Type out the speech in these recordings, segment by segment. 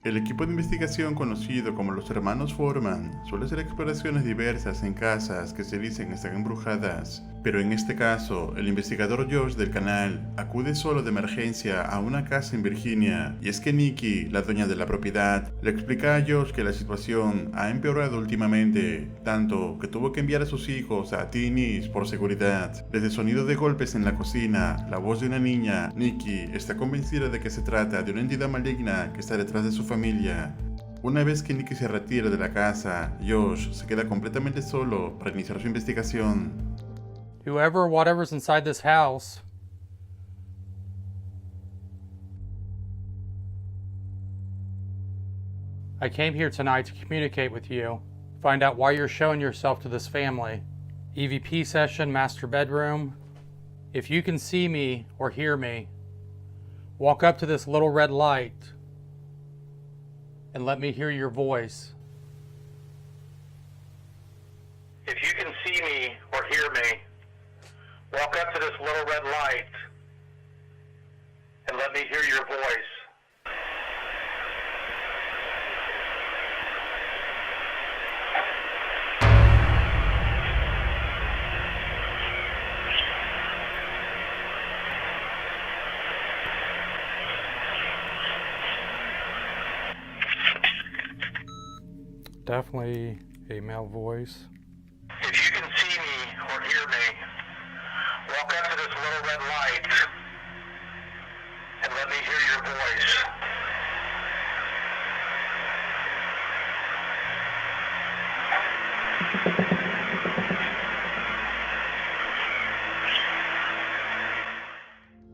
El equipo de investigación conocido como los hermanos Foreman suele hacer exploraciones diversas en casas que se dicen están embrujadas, pero en este caso, el investigador Josh del canal acude solo de emergencia a una casa en Virginia, y es que Nikki, la dueña de la propiedad, le explica a Josh que la situación ha empeorado últimamente, tanto que tuvo que enviar a sus hijos a Teeny's por seguridad. Desde el sonido de golpes en la cocina, la voz de una niña, Nikki está convencida de que se trata de una entidad maligna que está detrás de su familia. Una vez que Nikki se retira de la casa, Josh se queda completamente solo para iniciar su investigación. Whoever or whatever's inside this house, I came here tonight to communicate with you, find out why you're showing yourself to this family. EVP session, master bedroom. If you can see me or hear me, walk up to this little red light and let me hear your voice. If you can see me or hear me, walk up to this little red light and let me hear your voice. Definitely a male voice. If you can see me or hear me, walk up to this little red light and let me hear your voice.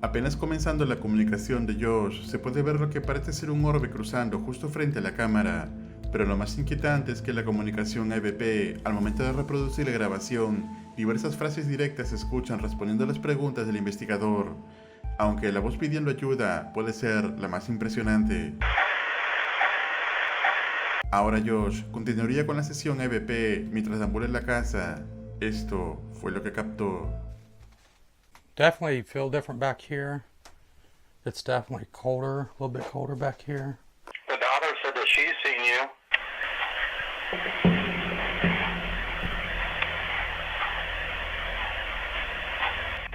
Apenas comenzando la comunicación de Josh, se puede ver lo que parece ser un orbe cruzando justo frente a la cámara, pero lo más inquietante es que la comunicación EVP, al momento de reproducir la grabación, diversas frases directas se escuchan respondiendo a las preguntas del investigador, aunque la voz pidiendo ayuda puede ser la más impresionante. Ahora Josh continuaría con la sesión EVP mientras deambula en la casa. Esto fue lo que captó. Definitely feel different back here. It's definitely colder, a little bit colder back here. The daughter said that she's seen you.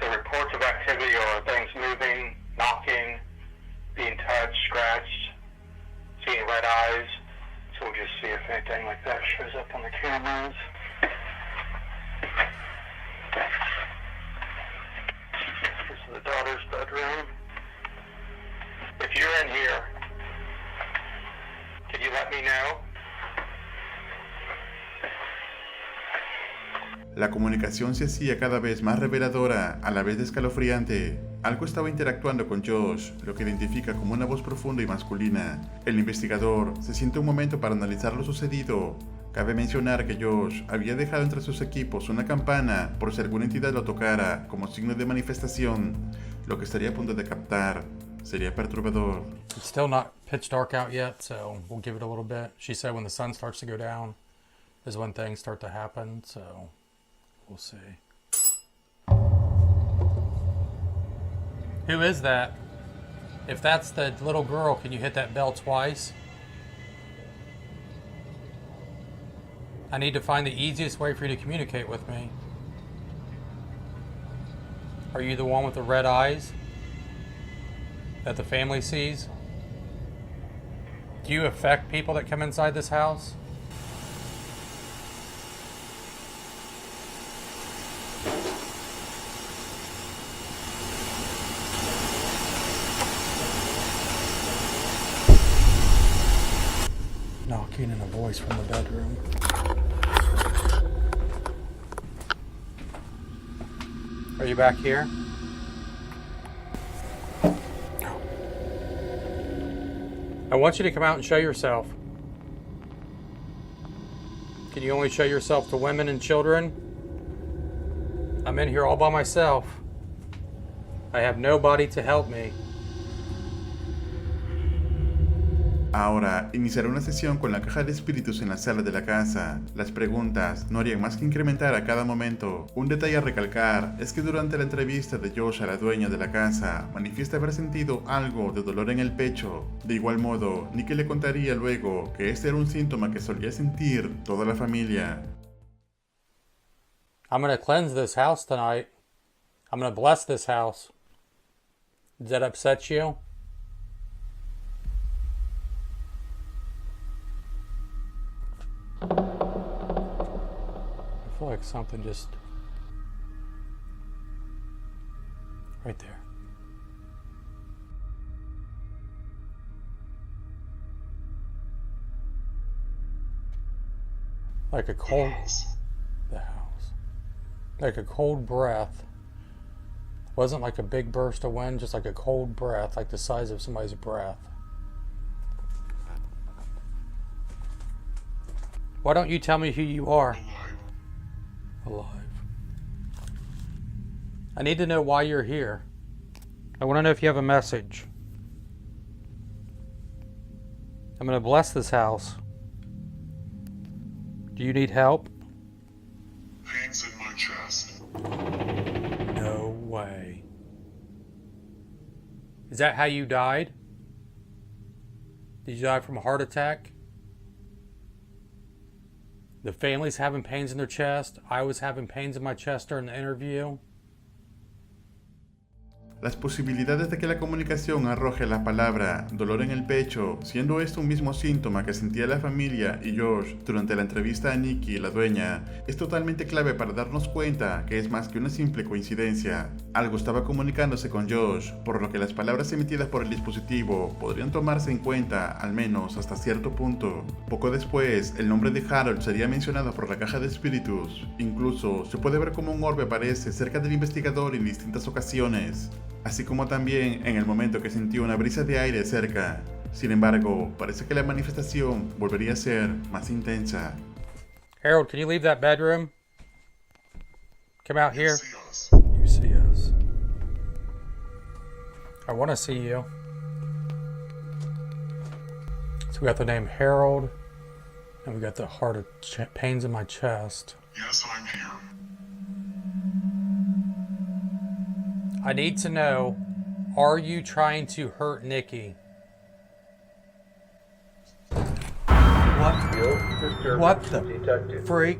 The reports of activity are things moving, knocking, being touched, scratched, seeing red eyes. So we'll just see if anything like that shows up on the cameras. This is the daughter's bedroom. If you're in here, can you let me know? La comunicación se hacía cada vez más reveladora, a la vez de escalofriante. Algo estaba interactuando con Josh, lo que identifica como una voz profunda y masculina. El investigador se siente un momento para analizar lo sucedido. Cabe mencionar que Josh había dejado entre sus equipos una campana por si alguna entidad lo tocara como signo de manifestación. Lo que estaría a punto de captar sería perturbador. It's still not pitch dark out yet, so we'll give it a little bit. She said when the sun starts to go down is when things start to happen, so we'll see. Who is that? If that's the little girl, can you hit that bell twice? I need to find the easiest way for you to communicate with me. Are you the one with the red eyes that the family sees? Do you affect people that come inside this house? Knocking and a voice from the bedroom. Are you back here? I want you to come out and show yourself. Can you only show yourself to women and children? I'm in here all by myself. I have nobody to help me. Ahora, iniciaré una sesión con la caja de espíritus en la sala de la casa. Las preguntas no harían más que incrementar a cada momento. Un detalle a recalcar es que durante la entrevista de Josh a la dueña de la casa, manifiesta haber sentido algo de dolor en el pecho. De igual modo, Nikki le contaría luego que este era un síntoma que solía sentir toda la familia. I'm gonna cleanse this house tonight. I'm gonna bless this house. Does that upset you? I feel like something just right there. Like a cold, the house, like a cold breath. Wasn't like a big burst of wind, just like a cold breath, like the size of somebody's breath. Why don't you tell me who you are? Alive. I need to know why you're here. I want to know if you have a message. I'm going to bless this house. Do you need help? Pains in my chest. No way. Is that how you died? Did you die from a heart attack? The family's having pains in their chest. I was having pains in my chest during the interview. Las posibilidades de que la comunicación arroje la palabra dolor en el pecho, siendo esto un mismo síntoma que sentía la familia y Josh durante la entrevista a Nikki, la dueña, es totalmente clave para darnos cuenta que es más que una simple coincidencia. Algo estaba comunicándose con Josh, por lo que las palabras emitidas por el dispositivo podrían tomarse en cuenta, al menos hasta cierto punto. Poco después, el nombre de Harold sería mencionado por la caja de espíritus. Incluso se puede ver cómo un orbe aparece cerca del investigador en distintas ocasiones, así como también en el momento que sintió una brisa de aire cerca. Sin embargo, parece que la manifestación volvería a ser más intensa. Harold, can you leave that bedroom? Come out here. See us. You see us. I want to see you. So we got the name Harold, and we got the heart of pains in my chest. Yes, I'm here. I need to know, are you trying to hurt Nikki? What the freak?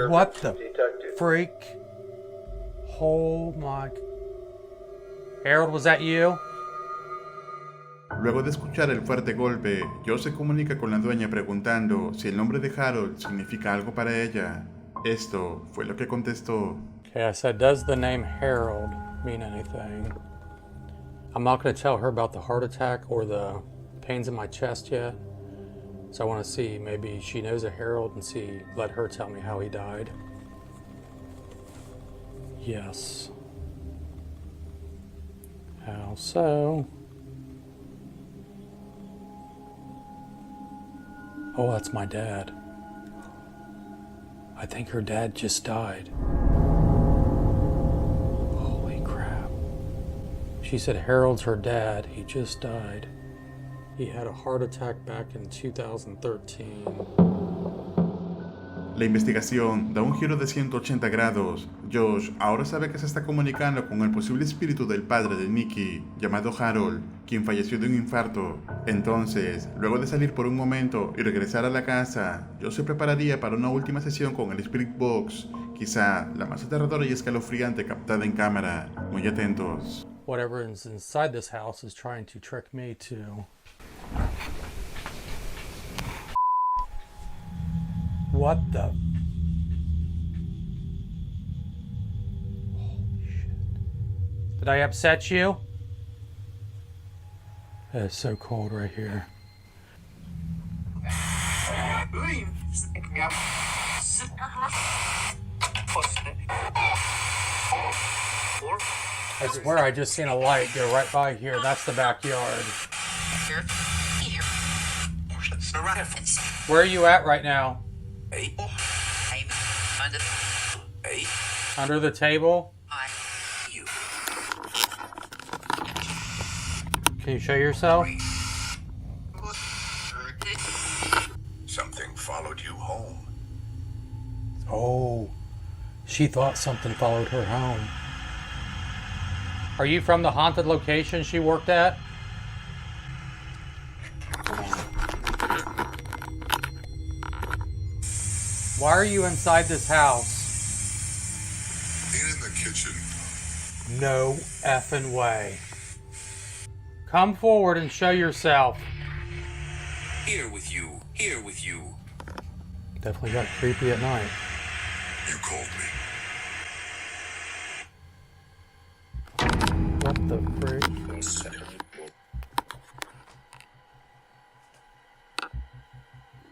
What the freak? Oh my. Harold, was that you? Luego de escuchar el fuerte golpe, Josh se comunica con la dueña preguntando si el nombre de Harold significa algo para ella. Esto fue lo que contestó. Okay, I said, does the name Harold mean anything? I'm not going to tell her about the heart attack or the pains in my chest yet. So I want to see, maybe she knows a Harold and let her tell me how he died. Yes. How so? Oh, that's my dad. I think her dad just died. Holy crap. She said Harold's her dad. He just died. He had a heart attack back in 2013. La investigación da un giro de 180 grados. Josh ahora sabe que se está comunicando con el posible espíritu del padre de Nikki, llamado Harold, quien falleció de un infarto. Entonces, luego de salir por un momento y regresar a la casa, Josh se prepararía para una última sesión con el Spirit Box, quizá la más aterradora y escalofriante captada en cámara. Muy atentos. Whatever is inside this house is trying to trick me too. What the? Holy shit. Did I upset you? It's so cold right here. I swear I just seen a light go right by here. That's the backyard. Where are you at right now? Under the table? Can you show yourself? Something followed you home. Oh, she thought something followed her home. Are you from the haunted location she worked at? Why are you inside this house? In the kitchen. No effing way. Come forward and show yourself. Here with you. Here with you. Definitely got creepy at night. You called me. What the freak?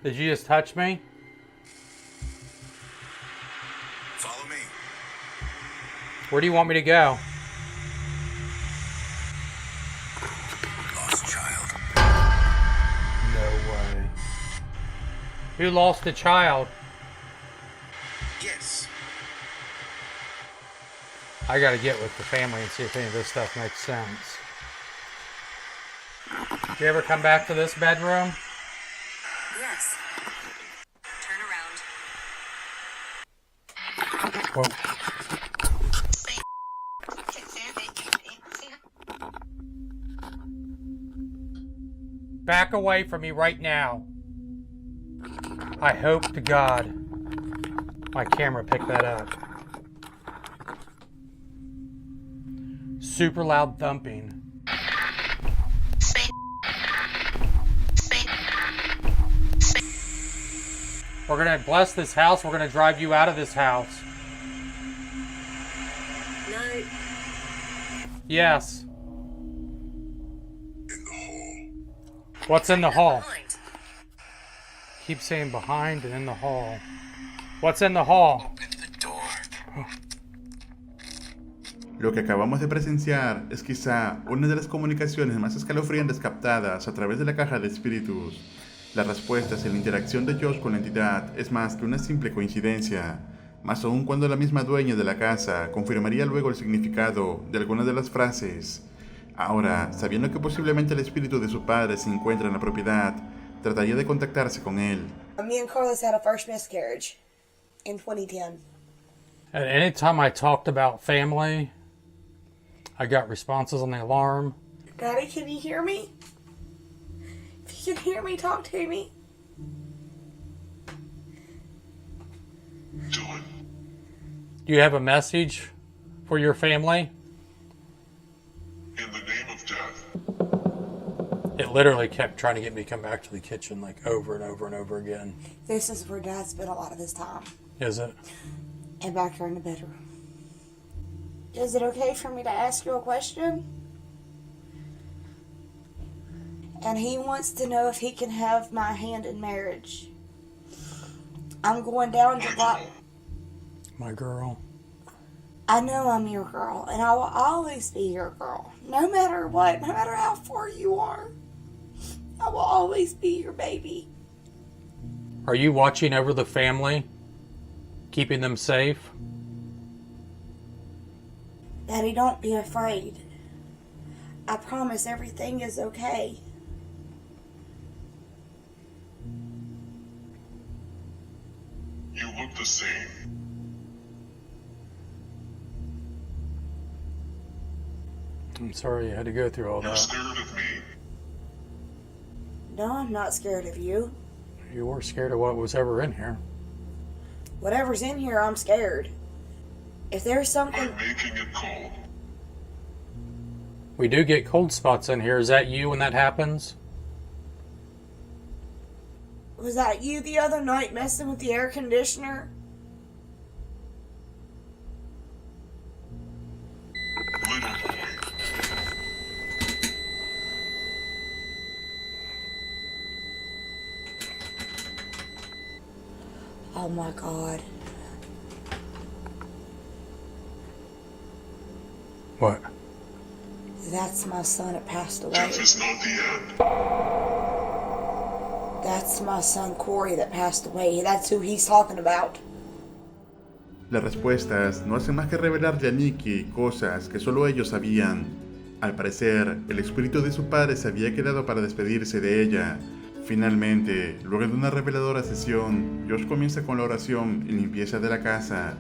Did you just touch me? Follow me. Where do you want me to go? Lost child. No way. Who lost a child? Yes. I gotta get with the family and see if any of this stuff makes sense. Did you ever come back to this bedroom? Yes. Turn around. Whoa. Back away from me right now. I hope to God my camera picked that up. Super loud thumping. We're gonna bless this house. We're gonna drive you out of this house. No. Yes. In the hall. What's in the hall? Behind. Keep saying behind and in the hall. What's in the hall? Open the door. Lo que acabamos de presenciar es quizá una de las comunicaciones más escalofriantes captadas a través de la caja de espíritus. Las respuestas y la interacción de Josh con la entidad es más que una simple coincidencia, más aún cuando la misma dueña de la casa confirmaría luego el significado de algunas de las frases. Ahora, sabiendo que posiblemente el espíritu de su padre se encuentra en la propiedad, trataría de contactarse con él. Me and Carlos had a first miscarriage in 2010. At any time I talked about family, I got responses on the alarm. Daddy, can you hear me? If you can hear me, talk to me. Do it. Do you have a message for your family? In the name of death. It literally kept trying to get me to come back to the kitchen like over and over and over again. This is where Dad spent a lot of his time. Is it? And back here in the bedroom. Is it okay for me to ask you a question? And he wants to know if he can have my hand in marriage. I'm going down to Black. My girl. I know I'm your girl, and I will always be your girl. No matter what, no matter how far you are, I will always be your baby. Are you watching over the family? Keeping them safe? Daddy, don't be afraid. I promise everything is okay. You look the same. I'm sorry you had to go through all You're that. scared of me. No, I'm not scared of you. You were scared of what was ever in here. Whatever's in here, I'm scared. If there's something... I'm making it cold. We do get cold spots in here. Is that you when that happens? Was that you the other night messing with the air conditioner? Little boy. Oh my God. What? That's my son that passed away. Death is not the end. That's my son Corey that passed away. That's who he's talking about. Las respuestas no hacen más que revelarle a Nikki cosas que solo ellos sabían. Al parecer, el espíritu de su padre se había quedado para despedirse de ella. Finalmente, luego de una reveladora sesión, Josh comienza con la oración y limpieza de la casa.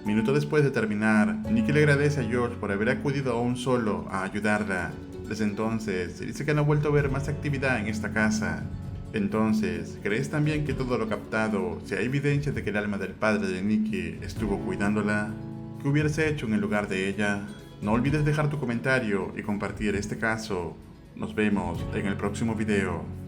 Minutos después de terminar, Nikki le agradece a Josh por haber acudido aún solo a ayudarla. Desde entonces, se dice que no ha vuelto a ver más actividad en esta casa. Entonces, ¿crees también que todo lo captado sea evidencia de que el alma del padre de Nikki estuvo cuidándola? ¿Qué hubieras hecho en el lugar de ella? No olvides dejar tu comentario y compartir este caso. Nos vemos en el próximo video.